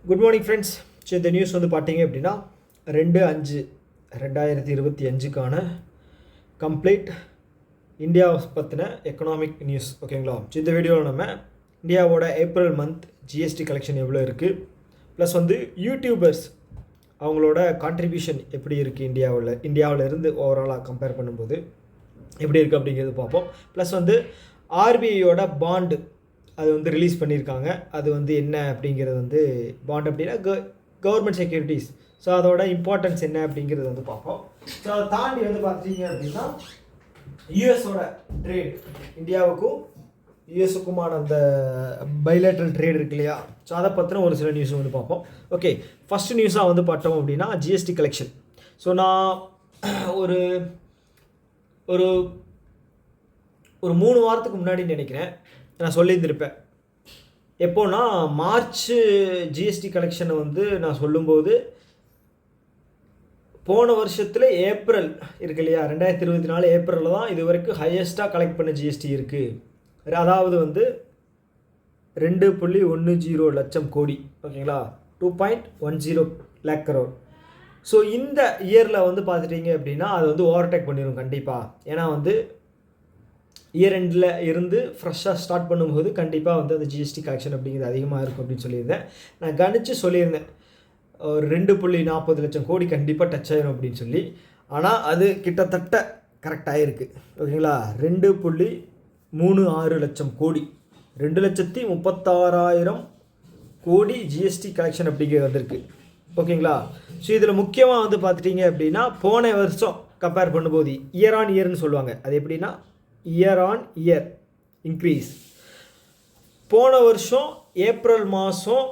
Good morning friends. So இந்த news வந்து பார்த்தீங்க அப்படின்னா 2/5/2025க்கான கம்ப்ளீட் இந்தியாவை பற்றின எக்கனாமிக் நியூஸ். ஓகேங்களா? ஸோ இந்த வீடியோவில் நம்ம இந்தியாவோட ஏப்ரல் மந்த் ஜிஎஸ்டி கலெக்ஷன் எவ்வளோ இருக்குது, ப்ளஸ் வந்து யூடியூபர்ஸ் அவங்களோட கான்ட்ரிபியூஷன் எப்படி இருக்குது இந்தியாவில் இருந்து ஓவராலாக கம்பேர் பண்ணும்போது எப்படி இருக்குது அப்படிங்கிறது பார்ப்போம். ப்ளஸ் வந்து ஆர்பிஐயோட பாண்டு அது வந்து ரிலீஸ் பண்ணியிருக்காங்க. அது வந்து என்ன அப்படிங்கிறது வந்து பாண்ட் அப்படின்னா கவர்மெண்ட் செக்யூரிட்டிஸ். ஸோ அதோட இம்பார்ட்டன்ஸ் என்ன அப்படிங்கிறது வந்து பார்ப்போம். ஸோ அதை தாண்டி வந்து பார்த்தீங்க அப்படின்னா யூஎஸோட ட்ரேட், இந்தியாவுக்கும் யூஎஸுக்குமான அந்த பைலேட்ரல் ட்ரேட் இருக்கு இல்லையா, ஸோ அதை பற்றின ஒரு சில நியூஸ் வந்து பார்ப்போம். ஓகே, ஃபஸ்ட்டு நியூஸாக வந்து பார்த்தோம் அப்படின்னா ஜிஎஸ்டி கலெக்ஷன். ஸோ நான் ஒரு ஒரு ஒரு 3 வாரத்துக்கு முன்னாடி நினைக்கிறேன் நான் சொல்லியிருந்திருப்பேன். எப்போனா மார்ச் ஜிஎஸ்டி கலெக்ஷனை வந்து நான் சொல்லும்போது போன வருஷத்தில் ஏப்ரல் இருக்கு இல்லையா, 2024 ஏப்ரலில் தான் இது வரைக்கும் ஹையஸ்ட்டாக கலெக்ட் பண்ண ஜிஎஸ்டி இருக்குது. அதாவது வந்து 2.10 லட்சம் கோடி. ஓகேங்களா? 2.10 lakh crore. ஸோ இந்த இயரில் வந்து பார்த்துட்டிங்க அப்படின்னா அது வந்து ஓவர்டேக் பண்ணிடும் கண்டிப்பாக. ஏன்னா வந்து இயர் எண்டில் இருந்து ஃப்ரெஷ்ஷாக ஸ்டார்ட் பண்ணும்போது கண்டிப்பாக வந்து அந்த ஜிஎஸ்டி கலெக்ஷன் அப்படிங்கிறது அதிகமாக இருக்கும் அப்படின்னு சொல்லியிருந்தேன். நான் கணிச்சு சொல்லியிருந்தேன் ஒரு 2.40 லட்சம் கோடி கண்டிப்பாக டச் ஆயிரும் அப்படின்னு சொல்லி. ஆனால் அது கிட்டத்தட்ட கரெக்டாக இருக்குது. ஓகேங்களா? 2.36 லட்சம் கோடி, 2,36,000 கோடி ஜிஎஸ்டி கலெக்ஷன் அப்படிங்கிறது வந்திருக்கு. ஓகேங்களா? ஸோ இதில் முக்கியமாக வந்து பார்த்துட்டிங்க அப்படின்னா போன வருஷம் கம்பேர் பண்ணும்போது இயர் ஆன் இயர்னு சொல்லுவாங்க. அது எப்படின்னா இயர் ஆன் இயர் இன்க்ரீஸ். போன வருஷம் ஏப்ரல் மாதம்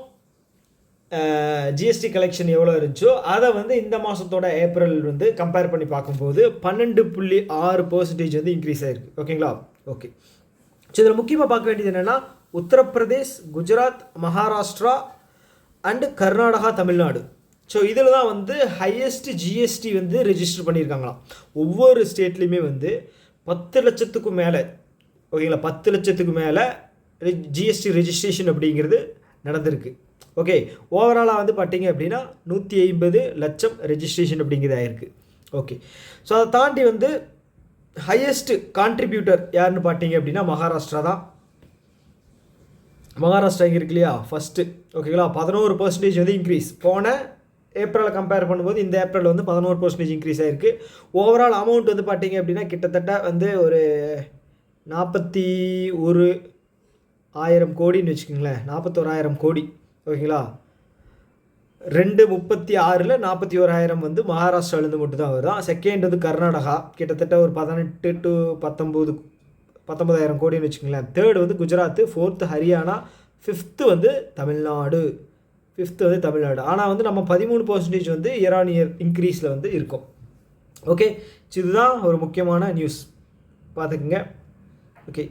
ஜிஎஸ்டி கலெக்ஷன் எவ்வளோ இருந்துச்சோ அதை வந்து இந்த மாதத்தோட ஏப்ரல் வந்து கம்பேர் பண்ணி பார்க்கும்போது 12.6% வந்து இன்க்ரீஸ் ஆகிருக்கு. ஓகேங்களா? ஓகே, ஸோ இதில் முக்கியமாக பார்க்க வேண்டியது என்னென்னா உத்தரப்பிரதேஷ், குஜராத், மகாராஷ்டிரா அண்டு கர்நாடகா, தமிழ்நாடு. ஸோ இதில் தான் வந்து ஹையஸ்ட் ஜிஎஸ்டி வந்து ரெஜிஸ்டர் பண்ணியிருக்காங்களாம். ஒவ்வொரு ஸ்டேட்லேயுமே வந்து 10 லட்சத்துக்கும் மேலே, ஓகேங்களா, 10 லட்சத்துக்கு மேலே ஜிஎஸ்டி ரெஜிஸ்ட்ரேஷன் அப்படிங்கிறது நடந்திருக்கு. ஓகே, ஓவராலாக வந்து பார்த்தீங்க அப்படின்னா 150 லட்சம் ரெஜிஸ்ட்ரேஷன் அப்படிங்கிறது ஆயிருக்கு. ஓகே, ஸோ அதை தாண்டி வந்து ஹையஸ்ட் கான்ட்ரிபியூட்டர் யாருன்னு பார்த்தீங்க அப்படின்னா மகாராஷ்டிரா தான். மகாராஷ்டிரா இங்கே இருக்கு இல்லையா ஃபஸ்ட்டு. ஓகேங்களா? 11% வந்து இன்க்ரீஸ். போன ஏப்ரலை கம்பேர் பண்ணும்போது இந்த ஏப்ரல் வந்து 11% இன்க்ரீஸ் ஆகிருக்கு. ஓவரால் அமௌண்ட் வந்து பார்த்தீங்க அப்படின்னா கிட்டத்தட்ட வந்து ஒரு 41,000 கோடின்னு வச்சுக்கோங்களேன். 41,000 கோடி. ஓகேங்களா? 2.36ல் 41,000 வந்து மகாராஷ்டிராவிலேருந்து மட்டும் தான் வருதான். செகண்ட் வந்து கர்நாடகா, கிட்டத்தட்ட ஒரு 18 to 19,000 கோடின்னு வச்சுக்கோங்களேன். தேர்டு வந்து குஜராத், ஃபோர்த்து ஹரியானா, ஃபிஃப்த்து வந்து தமிழ்நாடு. ஆனால் வந்து நம்ம 13% வந்து இயர் ஆன் இயர் இன்க்ரீஸில் வந்து இருக்கும். ஓகே, இதுதான் ஒரு முக்கியமான நியூஸ், பார்த்துக்குங்க. ஓகே,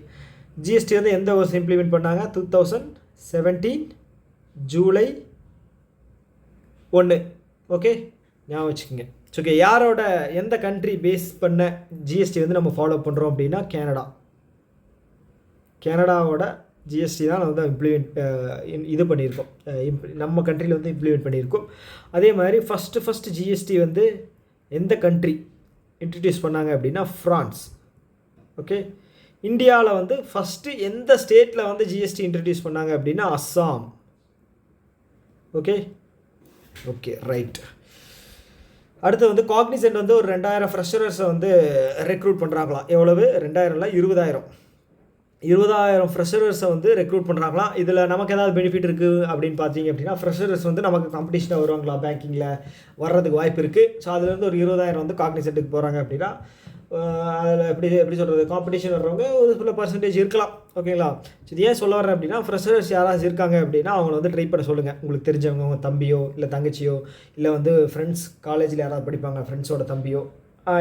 ஜிஎஸ்டி வந்து எந்த வருஷம் இம்ப்ளிமெண்ட் பண்ணாங்க? 2017 ஜூலை 1. ஓகே, ஞாபகம் வச்சுக்கோங்க. ஓகே, யாரோட எந்த கண்ட்ரி பேஸ் பண்ண ஜிஎஸ்டி வந்து நம்ம ஃபாலோ பண்ணுறோம் அப்படின்னா கனடாவோட ஜிஎஸ்டி தான் வந்து இது பண்ணியிருக்கோம். நம்ம கண்ட்ரியில் வந்து இம்ப்ளிமெண்ட் பண்ணியிருக்கோம். அதே மாதிரி ஃபஸ்ட்டு ஜிஎஸ்டி வந்து எந்த கண்ட்ரி இன்ட்ரடியூஸ் பண்ணாங்க அப்படின்னா ஃப்ரான்ஸ். ஓகே, இந்தியாவில் வந்து ஃபஸ்ட்டு எந்த ஸ்டேட்டில் வந்து ஜிஎஸ்டி இன்ட்ரடியூஸ் பண்ணாங்க அப்படின்னா அஸ்ஸாம். Okay, right. அடுத்து வந்து காக்னிசன்ட் வந்து ஒரு 2,000 ஃப்ரெஷரர்ஸை வந்து ரெக்ரூட் பண்ணுறாங்களாம். எவ்வளவு? 2,000 இல்லை, 20,000 ஃப்ரெஷரர்ஸை வந்து ரெக்ரூட் பண்ணுறாங்களாம். இதில் நமக்கு ஏதாவது பெனிஃபிட் இருக்குது அப்படின்னு பார்த்தீங்க அப்படின்னா ஃப்ரெஷரர்ஸ் வந்து நமக்கு காம்படிஷனாக வருவாங்களா, பேங்கிங்கில் வர்றதுக்கு வாய்ப்பு இருக்குது. ஸோ அதுலேருந்து ஒரு 20,000 வந்து காக்னிசென்ட்டுக்கு போகிறாங்க அப்படின்னா அதில் எப்படி சொல்கிறது, காம்படிஷன் வர்றவங்க ஒரு சில பர்சன்டேஜ் இருக்கலாம். ஓகேங்களா? இது ஏன் சொல்ல வரேன் அப்படின்னா ஃப்ரெஷரர்ஸ் யாராவது இருக்காங்க அப்படின்னா அவங்கள வந்து ட்ரை பண்ண சொல்லுங்கள். உங்களுக்கு தெரிஞ்சவங்க, உங்கள் தம்பியோ இல்லை தங்கச்சியோ இல்லை வந்து ஃப்ரெண்ட்ஸ், காலேஜில் யாராவது படிப்பாங்க, ஃப்ரெண்ட்ஸோட தம்பியோ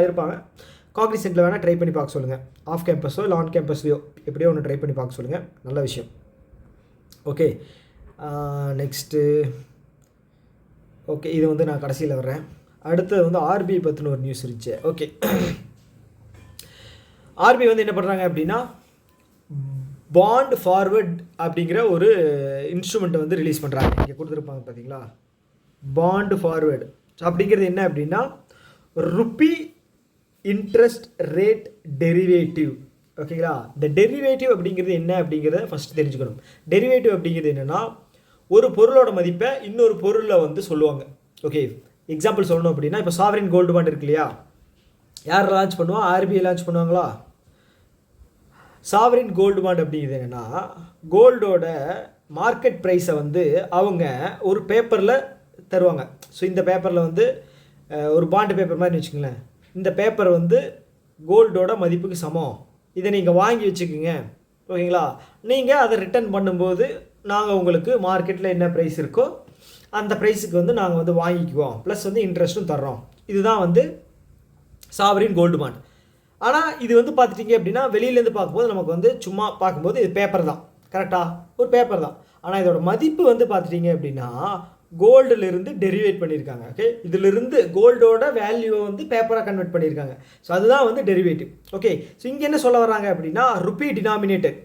இருப்பாங்க, காக்னிசென்ட்டில் வேணால் ட்ரை பண்ணி பார்க்க சொல்லுங்கள். ஆஃப் கேம்பஸோ இல்லை ஆன் கேம்பஸ்லையோ எப்படியோ ஒன்று ட்ரை பண்ணி பார்க்க சொல்லுங்கள். நல்ல விஷயம். Okay, next. ஓகே, இது வந்து நான் கடைசியில் வர்றேன். அடுத்தது வந்து ஆர்பிஐ பற்றின ஒரு நியூஸ் இருந்துச்சு. ஓகே, ஆர்பிஐ வந்து என்ன பண்ணுறாங்க அப்படின்னா பாண்ட் ஃபார்வர்ட் அப்படிங்கிற ஒரு இன்ஸ்ட்ருமெண்ட்டை வந்து ரிலீஸ் பண்ணுறாங்க. இங்கே கொடுத்துருப்பாங்க பார்த்தீங்களா, பாண்ட் ஃபார்வர்டு. ஸோ அப்படிங்கிறது என்ன அப்படின்னா ருப்பி இன்ட்ரெஸ்ட் ரேட் டெரிவேட்டிவ். ஓகேங்களா, இந்த டெரிவேட்டிவ் அப்படிங்கிறது என்ன அப்படிங்கிறத ஃபஸ்ட்டு தெரிஞ்சுக்கணும். டெரிவேட்டிவ் அப்படிங்கிறது என்னென்னா ஒரு பொருளோட மதிப்பை இன்னொரு பொருளில் வந்து சொல்லுவாங்க. ஓகே, எக்ஸாம்பிள் சொல்லணும் அப்படின்னா இப்போ சாவரின் கோல்டு பாண்ட் இருக்கு இல்லையா, யார் லான்ச் பண்ணுவா, ஆர்பிஐ லான்ச் பண்ணுவாங்களா. சாவரின் கோல்டு பாண்ட் அப்படிங்கிறது என்னென்னா கோல்டோட மார்க்கெட் ப்ரைஸை வந்து அவங்க ஒரு பேப்பரில் தருவாங்க. ஸோ இந்த பேப்பரில் வந்து ஒரு பாண்டு பேப்பர் மாதிரி வச்சுக்கங்களேன், இந்த பேப்பர் வந்து கோல்டோட மதிப்புக்கு சமம், இதை நீங்கள் வாங்கி வச்சுக்கோங்க. ஓகேங்களா, நீங்கள் அதை ரிட்டர்ன் பண்ணும்போது நாங்கள் உங்களுக்கு மார்க்கெட்டில் என்ன ப்ரைஸ் இருக்கோ அந்த ப்ரைஸுக்கு வந்து நாங்கள் வந்து வாங்கிக்குவோம், ப்ளஸ் வந்து இன்ட்ரெஸ்ட்டும் தர்றோம். இதுதான் வந்து சாவரின் கோல்டு பாண்ட். ஆனால் இது வந்து பார்த்துட்டிங்க அப்படின்னா வெளியிலேருந்து பார்க்கும்போது நமக்கு வந்து சும்மா பார்க்கும்போது இது பேப்பர் தான், கரெக்டாக ஒரு பேப்பர் தான். ஆனால் இதோட மதிப்பு வந்து பார்த்துட்டிங்க அப்படின்னா கோல்டுலேருந்து டெரிவேட் பண்ணியிருக்காங்க. ஓகே, இதிலிருந்து கோல்டோட வேல்யூவை வந்து பேப்பராக கன்வெர்ட் பண்ணியிருக்காங்க. ஸோ அதுதான் வந்து டெரிவேட்டிவ். ஓகே, ஸோ இங்கே என்ன சொல்ல வராங்க அப்படின்னா ருப்பி டினாமினேட்டட்.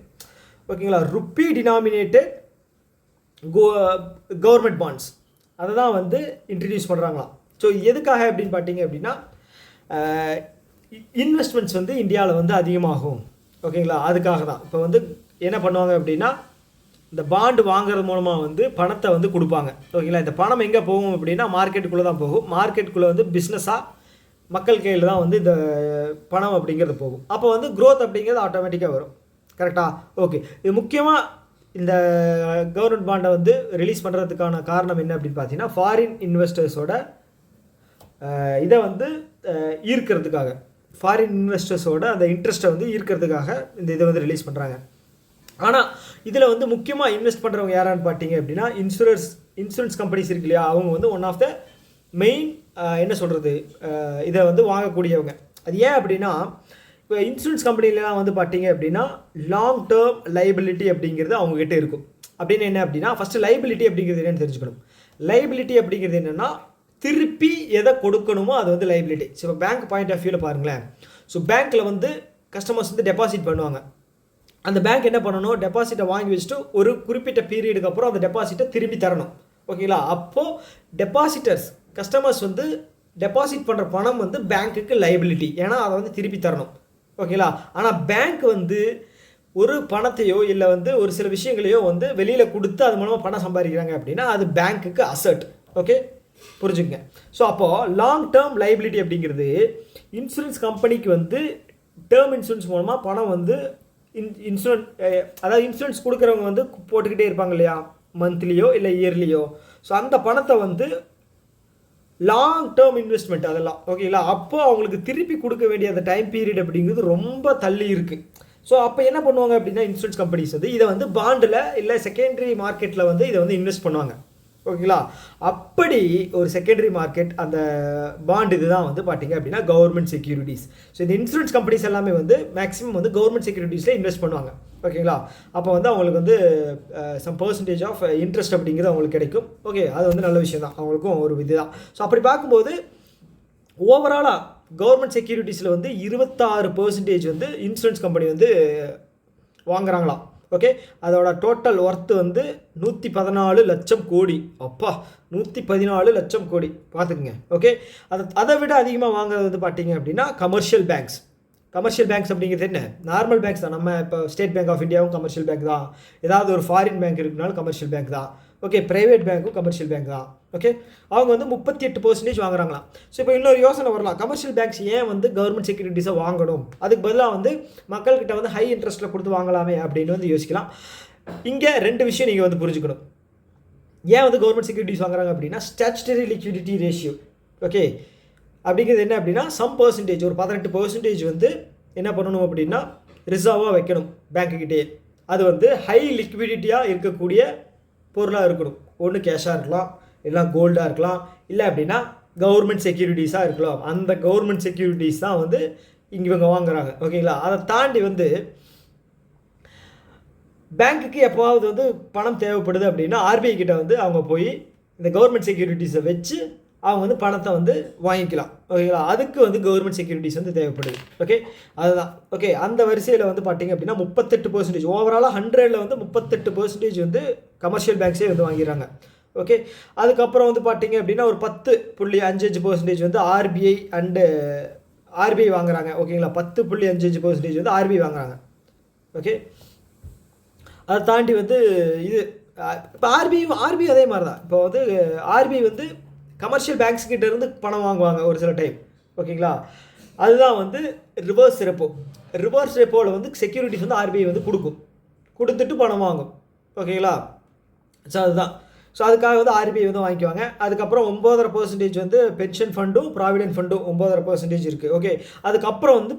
ஓகேங்களா, ருப்பி டினாமினேட்டட் கவர்மெண்ட் பாண்ட்ஸ் அதை தான் வந்து இன்ட்ரடியூஸ் பண்ணுறாங்களாம். ஸோ எதுக்காக அப்படின்னு பார்த்தீங்க அப்படின்னா இன்வெஸ்ட்மெண்ட்ஸ் வந்து இந்தியாவில் வந்து அதிகமாகும். ஓகேங்களா, அதுக்காக தான் இப்போ வந்து என்ன பண்ணுவாங்க அப்படின்னா இந்த பாண்டு வாங்குறது மூலமாக வந்து பணத்தை வந்து கொடுப்பாங்க. ஓகேங்களா, இந்த பணம் எங்கே போகும் அப்படின்னா மார்க்கெட்டுக்குள்ளே தான் போகும். மார்க்கெட்டுக்குள்ளே வந்து பிஸ்னஸாக மக்கள் கையில் தான் வந்து இந்த பணம் அப்படிங்கிறது போகும். அப்போ வந்து க்ரோத் அப்படிங்கிறது ஆட்டோமேட்டிக்காக வரும். கரெக்டாக? ஓகே, இது முக்கியமாக இந்த கவர்மெண்ட் பாண்டை வந்து ரிலீஸ் பண்ணுறதுக்கான காரணம் என்ன அப்படின்னு பார்த்தீங்கன்னா ஃபாரின் இன்வெஸ்டர்ஸோட இதை வந்து ஈர்க்கிறதுக்காக, ஃபாரின் இன்வெஸ்டர்ஸோட அந்த இன்ட்ரெஸ்ட்டை வந்து ஈர்க்கிறதுக்காக இந்த இதை வந்து ரிலீஸ் பண்ணுறாங்க. ஆனால் இதில் வந்து முக்கியமாக இன்வெஸ்ட் பண்ணுறவங்க யாரான்னு பார்த்தீங்க அப்படின்னா இன்சூரன்ஸ் கம்பெனிஸ் இருக்கு இல்லையா, அவங்க வந்து ஒன் ஆஃப் த மெயின் என்ன சொல்கிறது இதை வந்து வாங்கக்கூடியவங்க. அது ஏன் அப்படின்னா இப்போ இன்சூரன்ஸ் கம்பெனிலலாம் வந்து பார்த்தீங்க அப்படின்னா லாங் டேர்ம் லைபிலிட்டி அப்படிங்கிறது அவங்ககிட்ட இருக்கும். அப்படின்னு என்ன அப்படின்னா ஃபஸ்ட்டு லைபிலிட்டி அப்படிங்கிறது என்னென்னு தெரிஞ்சுக்கணும். லைபிலிட்டி அப்படிங்கிறது என்னென்னா திருப்பி எதை கொடுக்கணுமோ அது வந்து லைபிலிட்டி. ஸோ இப்போ பேங்க் பாயிண்ட் ஆஃப் வியூவில் பாருங்களேன். ஸோ பேங்க்கில் வந்து கஸ்டமர்ஸ் வந்து டெபாசிட் பண்ணுவாங்க. அந்த பேங்க் என்ன பண்ணணும், டெபாசிட்டை வாங்கி வச்சுட்டு ஒரு குறிப்பிட்ட பீரியடுக்கு அப்புறம் அந்த டெபாசிட்டை திரும்பி தரணும். ஓகேங்களா, அப்போது டெபாசிட்டர்ஸ் கஸ்டமர்ஸ் வந்து டெபாசிட் பண்ணுற பணம் வந்து பேங்க்குக்கு லைபிலிட்டி, ஏன்னா அதை வந்து திருப்பி தரணும். ஓகேங்களா, ஆனால் பேங்க் வந்து ஒரு பணத்தையோ இல்லை வந்து ஒரு சில விஷயங்களையோ வந்து வெளியில் கொடுத்து அது மூலமாக பணம் சம்பாதிக்கிறாங்க அப்படின்னா அது பேங்க்குக்கு அசட். ஓகே, புரிஞ்சுங்க. ஸோ அப்போது லாங் டேர்ம் லைபிலிட்டி அப்படிங்கிறது இன்சூரன்ஸ் கம்பெனிக்கு வந்து டேர்ம் இன்சூரன்ஸ் மூலமாக பணம் வந்து இன்சூரன்ஸ் அதாவது இன்சூரன்ஸ் கொடுக்குறவங்க வந்து போட்டுக்கிட்டே இருப்பாங்க இல்லையா, மந்த்லியோ இல்லை இயர்லியோ. ஸோ அந்த பணத்தை வந்து லாங் டேர்ம் இன்வெஸ்ட்மெண்ட் அதெல்லாம். ஓகேங்களா, அப்போது அவங்களுக்கு திருப்பி கொடுக்க வேண்டிய அந்த டைம் பீரியட் அப்படிங்கிறது ரொம்ப தள்ளி இருக்குது. ஸோ அப்போ என்ன பண்ணுவாங்க அப்படின்னா இன்சூரன்ஸ் கம்பெனிஸ் வந்து இதை வந்து பாண்டில் இல்லை செகண்டரி மார்க்கெட்டில் வந்து இதை வந்து இன்வெஸ்ட் பண்ணுவாங்க. ஓகேங்களா, அப்படி ஒரு செகண்டரி மார்க்கெட் அந்த பாண்ட் இதுதான் வந்து பார்த்தீங்க அப்படின்னா கவர்மெண்ட் செக்யூரிட்டிஸ். ஸோ இந்த இன்சூரன்ஸ் கம்பெனிஸ் எல்லாமே வந்து மேக்ஸிமம் வந்து கவர்மெண்ட் செக்யூரிட்டிஸில் இன்வெஸ்ட் பண்ணுவாங்க. ஓகேங்களா, அப்போ வந்து அவங்களுக்கு வந்து சம் பர்சன்டேஜ் ஆஃப் இன்ட்ரெஸ்ட் அப்படிங்கிறது அவங்களுக்கு கிடைக்கும். ஓகே, அது வந்து நல்ல விஷயம் தான், அவங்களுக்கும் ஒரு இது தான். ஸோ அப்படி பார்க்கும்போது ஓவராலாக கவர்மெண்ட் செக்யூரிட்டிஸில் வந்து 26% வந்து இன்சூரன்ஸ் கம்பெனி வந்து வாங்குறாங்களாம். ஓகே, அதோட டோட்டல் ஒர்த்து வந்து 114 லட்சம் கோடி. அப்பா, 114 லட்சம் கோடி பார்த்துக்குங்க. ஓகே, அதை விட அதிகமாக வாங்குறது வந்து பார்த்தீங்க அப்படின்னா கமர்ஷியல் பேங்க்ஸ். கமர்ஷியல் பேங்க்ஸ் அப்படிங்கிறது என்ன, நார்மல் பேங்க்ஸ் தான். நம்ம இப்போ ஸ்டேட் பேங்க் ஆஃப் இந்தியாவும் கமர்ஷியல் பேங்க் தான். ஏதாவது ஒரு ஃபாரின் பேங்க் இருக்குனாலும் கமர்ஷியல் பேங்க் தான். ஓகே, ப்ரைவேட் பேங்க்கும் கமர்ஷியல் பேங்க் தான். ஓகே, அவங்க வந்து 38% வாங்குறாங்களாம். ஸோ இப்போ இன்னொரு யோசனை வரலாம், கமர்ஷியல் பேங்க்ஸ் ஏன் வந்து கவர்மெண்ட் செக்யூரிட்டிஸை வாங்கணும், அதுக்கு பதிலாக வந்து மக்கள்கிட்ட வந்து ஹை இன்ட்ரெஸ்ட்டில் கொடுத்து வாங்கலாமே அப்படின்னு வந்து யோசிக்கலாம். இங்கே 2 விஷயம் நீங்கள் வந்து புரிஞ்சுக்கணும். ஏன் வந்து கவர்மெண்ட் செக்யூரிட்டிஸ் வாங்குறாங்க அப்படின்னா ஸ்டாச்சுட்டரி லிக்விடிட்டி ரேஷியோ. ஓகே, அப்படிங்கிறது என்ன அப்படின்னா சம் பர்சன்டேஜ், ஒரு 18% வந்து என்ன பண்ணணும் அப்படின்னா ரிசர்வாக வைக்கணும் பேங்க்குக்கிட்டே. அது வந்து ஹை லிக்விடிட்டியாக இருக்கக்கூடிய பொருளாக இருக்கணும். ஒன்று கேஷாக இருக்கலாம், இல்லை கோல்டாக இருக்கலாம், இல்லை அப்படின்னா கவர்மெண்ட் செக்யூரிட்டிஸாக இருக்கலாம். அந்த கவர்மெண்ட் செக்யூரிட்டிஸ் தான் வந்து இங்கே இவங்க வாங்குறாங்க. ஓகேங்களா, அதை தாண்டி வந்து பேங்க்குக்கு எப்போவாவது வந்து பணம் தேவைப்படுது அப்படின்னா ஆர்பிஐ கிட்ட வந்து அவங்க போய் இந்த கவர்மெண்ட் செக்யூரிட்டிஸை வச்சு அவங்க வந்து பணத்தை வந்து வாங்கிக்கலாம். ஓகேங்களா? அதுக்கு வந்து கவர்மெண்ட் செக்யூரிட்டிஸ் வந்து தேவைப்படுது. ஓகே, அதுதான். ஓகே, அந்த வரிசையில் வந்து பார்த்தீங்க அப்படின்னா 38% ஓவராலாக 100ல் வந்து 38% வந்து கமர்ஷியல் பேங்க்ஸே வந்து வாங்கிடுறாங்க. ஓகே, அதுக்கப்புறம் வந்து பார்த்தீங்க அப்படின்னா ஒரு 10.55% வந்து ஆர்பிஐ வாங்குறாங்க. ஓகேங்களா? 10.55% வந்து ஆர்பிஐ வாங்குறாங்க. ஓகே, அதை தாண்டி வந்து இது இப்போ ஆர்பிஐ அதே மாதிரி தான். இப்போ வந்து ஆர்பிஐ வந்து கமர்ஷியல் பேங்க்ஸ் கிட்ட இருந்து பணம் வாங்குவாங்க ஒரு சில டைம். ஓகேங்களா? அதுதான் வந்து ரிவர்ஸ் ரெப்போவில் வந்து செக்யூரிட்டிஸ் வந்து ஆர்பிஐ வந்து கொடுத்துட்டு பணம் வாங்கும். ஓகேங்களா? ஸோ அதுதான். ஸோ அதுக்காக வந்து ஆர்பிஐ வந்து வாங்கிக்குவாங்க. அதுக்கப்புறம் 9.5% வந்து பென்ஷன் ஃபண்டும் ப்ராவிடென்ட் ஃபண்டும் 9.5% இருக்குது. ஓகே, அதுக்கப்புறம் வந்து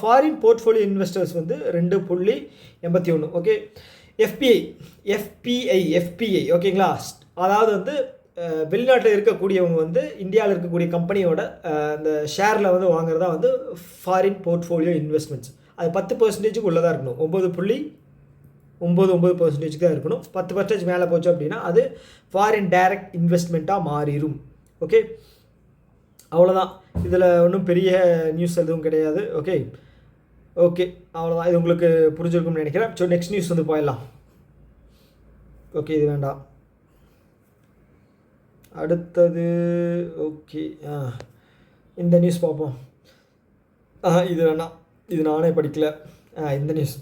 ஃபாரின் போர்ட்ஃபோலியோ இன்வெஸ்டர்ஸ் வந்து 2.81. ஓகே, எஃபிஐ ஓகேங்களா? அதாவது வந்து வெளிநாட்டில் இருக்கக்கூடியவங்க வந்து இந்தியாவில் இருக்கக்கூடிய கம்பெனியோட அந்த ஷேரில் வந்து வாங்குறதா வந்து ஃபாரின் போர்ட்ஃபோலியோ இன்வெஸ்ட்மெண்ட்ஸ். அது 10%க்கு உள்ளதாக இருக்கணும். 9.99% தான் இருக்கணும். 10% மேலே போச்சு அப்படின்னா அது ஃபாரின் டைரக்ட் இன்வெஸ்ட்மெண்ட்டாக மாறிடும். ஓகே, அவ்வளோதான். இதில் ஒன்றும் பெரிய நியூஸ் எதுவும் கிடையாது. ஓகே, அவ்வளோதான். இது உங்களுக்கு புரிஞ்சிருக்கும்னு நினைக்கிறேன். ஸோ நெக்ஸ்ட் நியூஸ் வந்து போயிடலாம். ஓகே, இது வேண்டாம். அடுத்தது ஓகே, இந்த நியூஸ் பார்ப்போம். இது வேணாம், இது நானே படிக்கல. இந்த நியூஸ்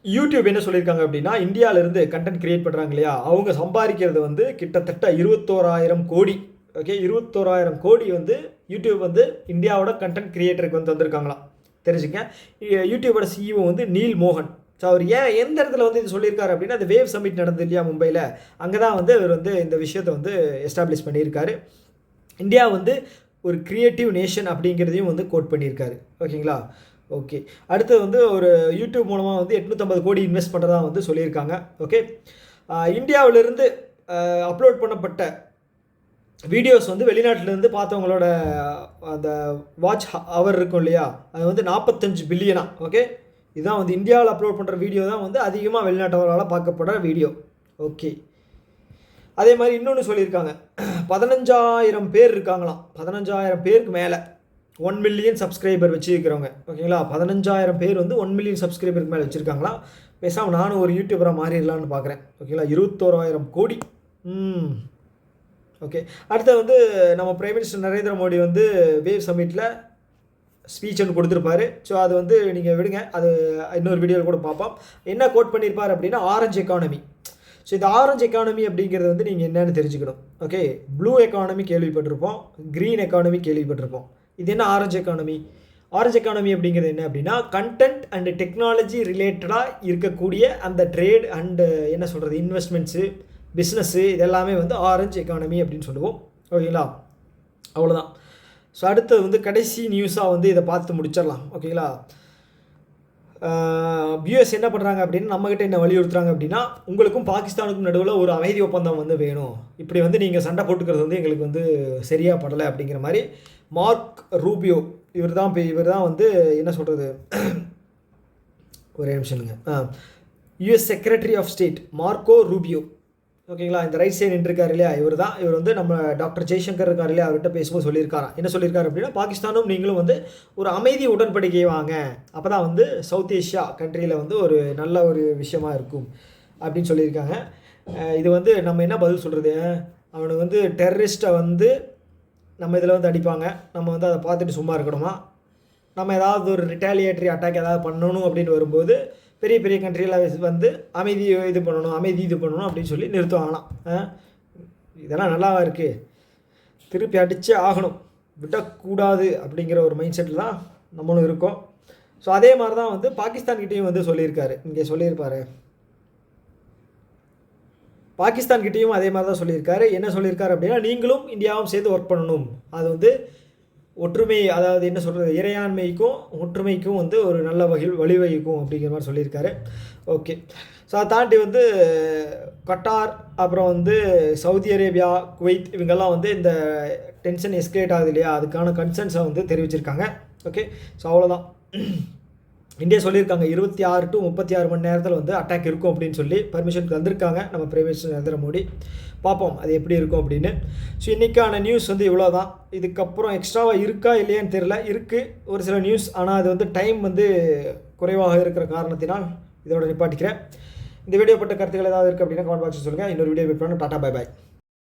யூடியூப் என்ன சொல்லியிருக்காங்க அப்படின்னா, இந்தியாவிலேருந்து கண்டென்ட் க்ரியேட் பண்ணுறாங்க இல்லையா, அவங்க சம்பாதிக்கிறது வந்து கிட்டத்தட்ட 21,000 கோடி. ஓகே, 21,000 கோடி வந்து யூடியூப் வந்து இந்தியாவோட கண்டென்ட் க்ரியேட்டருக்கு வந்து வந்திருக்காங்களாம். தெரிஞ்சுங்க. யூடியூபோட சிஇஓ வந்து நீல் மோகன். ஸோ அவர் எந்த இடத்துல வந்து இது சொல்லியிருக்காரு அப்படின்னா, அந்த வேவ் சமிட் நடந்தது இல்லையா மும்பையில், அங்கே தான் வந்து அவர் வந்து இந்த விஷயத்தை வந்து எஸ்டாப்ளிஷ் பண்ணியிருக்காரு. இந்தியா வந்து ஒரு க்ரியேட்டிவ் நேஷன் அப்படிங்கிறதையும் வந்து கோட் பண்ணியிருக்காரு. ஓகேங்களா? ஓகே, அடுத்தது வந்து ஒரு யூடியூப் மூலமாக வந்து 850 கோடி இன்வெஸ்ட் பண்ணுறதா வந்து சொல்லியிருக்காங்க. ஓகே, இந்தியாவிலிருந்து அப்லோட் பண்ணப்பட்ட வீடியோஸ் வந்து வெளிநாட்டிலேருந்து பார்த்தவங்களோட அந்த வாட்ச் ஹவர் இருக்கும் இல்லையா, அது வந்து 45 பில்லியனா. ஓகே, இதுதான் வந்து இந்தியாவில் அப்லோட் பண்ணுற வீடியோ தான் வந்து அதிகமாக வெளிநாட்டவர்களால் பார்க்கப்படுற வீடியோ. ஓகே, அதே மாதிரி இன்னொன்று சொல்லியிருக்காங்க, 15,000 பேர் இருக்காங்களாம். 15,000 பேருக்கு மேலே 1 மில்லியன் சப்ஸ்கிரைபர் வச்சுருக்கிறவங்க. ஓகேங்களா? 15,000 பேர் வந்து 1 மில்லியன் சப்ஸ்கிரைபருக்கு மேலே வச்சுருக்காங்களாம். பேசாமல் நானும் ஒரு யூடியூபராக மாறிடலான்னு பார்க்குறேன். ஓகேங்களா? 21,000 கோடி. ஓகே, அடுத்து வந்து நம்ம பிரைம் மினிஸ்டர் நரேந்திர மோடி வந்து வேவ் சமிட்டில் ஸ்பீச் ஒன்று கொடுத்துருப்பாரு. ஸோ அது வந்து நீங்கள் விடுங்க, அது இன்னொரு வீடியோவில் கூட பார்ப்போம். என்ன கோட் பண்ணியிருப்பார் அப்படின்னா, ஆரஞ்சு எக்கானமி. ஸோ இந்த ஆரஞ்சு எக்கானமி அப்படிங்கிறது வந்து நீங்கள் என்னென்னு தெரிஞ்சுக்கணும். ஓகே, ப்ளூ எக்கானமி கேள்விப்பட்டிருப்போம், க்ரீன் எக்கானமி கேள்விப்பட்டிருப்போம். இது என்ன ஆரஞ்சு எக்கானமி? ஆரஞ்சு எக்கானமி அப்படிங்கிறது என்ன அப்படின்னா, கண்டென்ட் அண்டு டெக்னாலஜி ரிலேட்டடாக இருக்கக்கூடிய அந்த ட்ரேட் அண்டு என்ன சொல்கிறது, இன்வெஸ்ட்மெண்ட்ஸு, பிஸ்னஸ்ஸு, இதெல்லாமே வந்து ஆரஞ்சு எக்கானமி அப்படின்னு சொல்லுவோம். ஓகேங்களா? அவ்வளோதான். ஸோ அடுத்தது வந்து கடைசி நியூஸாக வந்து இதை பார்த்து முடிச்சிடலாம். ஓகேங்களா? யூஎஸ் என்ன பண்ணுறாங்க அப்படின்னா, நம்மகிட்ட என்ன வலியுறுத்துறாங்க அப்படின்னா, உங்களுக்கும் பாகிஸ்தானுக்கும் நடுவில் ஒரு அமைதி ஒப்பந்தம் வந்து வேணும். இப்படி வந்து நீங்கள் சண்டை போட்டுக்கிறது வந்து எங்களுக்கு வந்து சரியாக படலை அப்படிங்கிற மாதிரி மார்க் ரூபியோ இவர் தான் வந்து என்ன சொல்கிறது, ஒரே நிமிஷம்ங்க, US secretary of state Marco Rubio. ஓகேங்களா? இந்த ரைட் சைடு நின்றுருக்காரு இல்லையா, இவர் வந்து நம்ம டாக்டர் ஜெய்சங்கர் இருக்கார் இல்லையா, அவர்கிட்ட பேசும்போது சொல்லியிருக்காராம். என்ன சொல்லியிருக்காரு அப்படின்னா, பாகிஸ்தானும் நீங்களும் வந்து ஒரு அமைதி உடன்படிக்கை வாங்க, அப்போ தான் வந்து சவுத் ஏஷியா கண்ட்ரியில் வந்து ஒரு நல்ல ஒரு விஷயமா இருக்கும் அப்படின்னு சொல்லியிருக்காங்க. இது வந்து நம்ம என்ன பதில் சொல்கிறது, அவனுக்கு வந்து டெரரிஸ்ட்டை வந்து நம்ம இதில் வந்து அடிப்பாங்க, நம்ம வந்து அதை பார்த்துட்டு சும்மா இருக்கணுமா? நம்ம ஏதாவது ஒரு ரிட்டாலியேட்டரி அட்டாக் ஏதாவது பண்ணணும் அப்படின்னு வரும்போது பெரிய பெரிய கண்ட்ரியில் வந்து அமைதி இது பண்ணணும் அப்படின்னு சொல்லி நிறுத்துவாங்களாம். இதெல்லாம் நல்லாவா இருக்குது? திருப்பி அடித்தே ஆகணும், விடக்கூடாது அப்படிங்கிற ஒரு மைண்ட் செட்டில் தான் நம்மளும் இருக்கோம். ஸோ அதே மாதிரி தான் வந்து பாகிஸ்தான்கிட்டையும் வந்து சொல்லியிருக்காரு. இங்கே சொல்லியிருப்பார், பாகிஸ்தான்கிட்டையும் அதே மாதிரி தான் சொல்லியிருக்காரு. என்ன சொல்லியிருக்காரு அப்படின்னா, நீங்களும் இந்தியாவும் சேர்ந்து ஒர்க் பண்ணணும், அது வந்து ஒற்றுமை, அதாவது என்ன சொல்கிறது, இறையாண்மைக்கும் ஒற்றுமைக்கும் வந்து ஒரு நல்ல வழிவகுக்கும் அப்படிங்கிற மாதிரி சொல்லியிருக்காரு. ஓகே, ஸோ அதை தாண்டி வந்து கட்டார், அப்புறம் வந்து சவுதி அரேபியா, குவைத், இவங்கெல்லாம் வந்து இந்த டென்ஷன் எஸ்கலேட் ஆகுது இல்லையா, அதுக்கான கன்சர்ன்ஸை வந்து தெரிவிச்சிருக்காங்க. ஓகே, ஸோ அவ்வளோதான். இந்தியா சொல்லியிருக்காங்க 26 to 36 மணி நேரத்தில் வந்து அட்டாக் இருக்கும் அப்படின்னு சொல்லி பர்மிஷன் தந்திருக்காங்க நம்ம பிரைம் மினிஸ்டர் நரேந்திர மோடி. பார்ப்போம் அது எப்படி இருக்கும் அப்படின்னு. ஸோ இன்றைக்கான நியூஸ் வந்து இவ்வளோ தான். இதுக்கப்புறம் எக்ஸ்ட்ராவாக இருக்கா இல்லையான்னு தெரியல. இருக்குது ஒரு சில நியூஸ், ஆனால் அது வந்து டைம் வந்து குறைவாக இருக்கிற காரணத்தினால் இதோட நிப்பாட்டிக்கிறேன். இந்த வீடியோ பட்ட கருத்துக்கள் ஏதாவது இருக்குது அப்படின்னா கமெண்ட் பாக்ஸில் சொல்லுங்கள். இன்னொரு வீடியோ வெயிட் பண்ண. Tata bye bye.